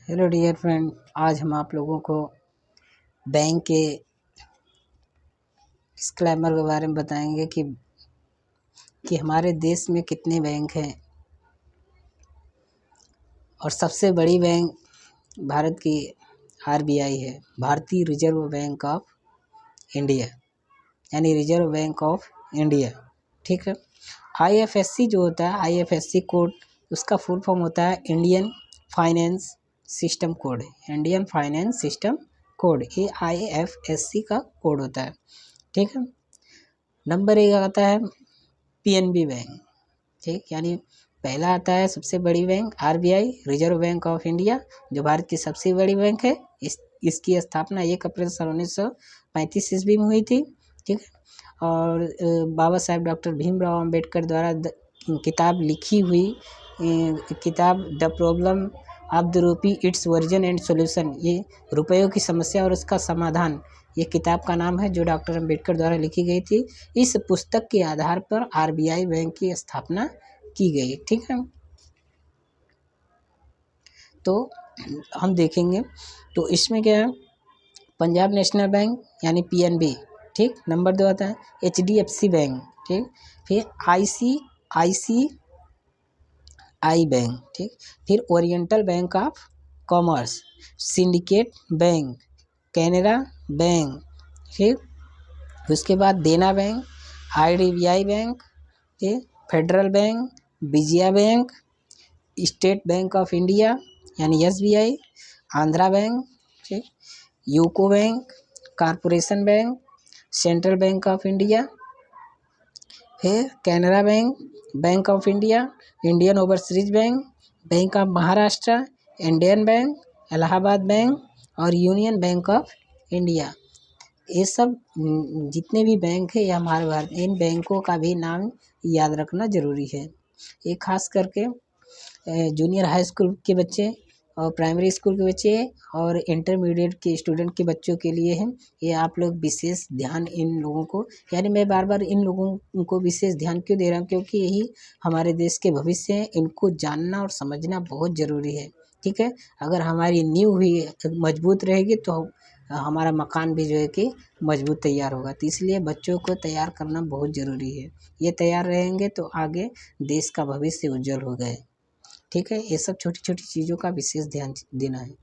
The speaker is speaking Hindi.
हेलो डियर फ्रेंड, आज हम आप लोगों को बैंक के डिस्क्लेमर के बारे में बताएंगे कि हमारे देश में कितने बैंक हैं और सबसे बड़ी बैंक भारत की आरबीआई है, भारतीय रिजर्व बैंक ऑफ इंडिया, यानी रिजर्व बैंक ऑफ इंडिया। ठीक है। आईएफएससी जो होता है, आईएफएससी कोड, उसका फुल फॉर्म होता है Indian finance system code. Indian finance system code, ये आईएफएससी का कोड होता है। ठीक है। नंबर 1 आता है पीएनबी बैंक। ठीक, यानी पहला आता है सबसे बड़ी bank RBI, reserve bank of India, जो भारत की सबसे बड़ी बैंक है। इसकी स्थापना 1 अप्रैल 1935 ईस्वी में हुई थी। ठीक है। और बाबा साहेब डॉक्टर भीमराव अंबेडकर द्वारा किताब लिखी हुई किताब the problem of the rupee, it's version and solution, ये रुपयों की समस्या और उसका समाधान, ये किताब का नाम है, जो डॉक्टर अंबेडकर द्वारा लिखी गई थी। इस पुस्तक के आधार पर आरबीआई बैंक की स्थापना की गई। ठीक है। तो हम देखेंगे तो इसमें क्या है, पंजाब नेशनल बैंक यानी पीएनबी। ठीक। नंबर 2 आता है एचडीएफसी बैंक। ठीक। फिर आईसीआईसीआई बैंक। ठीक। फिर Oriental Bank of Commerce, Syndicate Bank, Canara Bank. फिर उसके बाद देना बैंक, आईडीबीआई बैंक, ठीक, Federal Bank, Vijaya Bank, State Bank of India यानी एसबीआई, आंध्रा बैंक, ठीक, UCO Bank, Corporation Bank, Central Bank of India, फिर Canara Bank, Bank of India, Indian Overseas Bank, Bank of Maharashtra, Indian Bank, Allahabad Bank और यूनियन बैंक ऑफ इंडिया। ये सब जितने भी बैंक है, ये हमारे भारत, इन बैंकों का भी नाम याद रखना ज़रूरी है। ये खास करके जूनियर हाई स्कूल के बच्चे और प्राइमरी स्कूल के बच्चे और इंटरमीडिएट के स्टूडेंट के बच्चों के लिए है। ये आप लोग विशेष ध्यान इन लोगों को, यानी मैं बार बार इन लोगों को विशेष ध्यान क्यों दे रहा हूँ, क्योंकि यही हमारे देश के भविष्य हैं। इनको जानना और समझना बहुत ज़रूरी है। ठीक है। अगर हमारी नींव हुई मजबूत रहेगी तो हमारा मकान भी जो है कि मजबूत तैयार होगा। तो इसलिए बच्चों को तैयार करना बहुत ज़रूरी है। ये तैयार रहेंगे तो आगे देश का भविष्य उज्जवल होगा। ठीक है। ये सब छोटी छोटी चीज़ों का विशेष ध्यान देना है।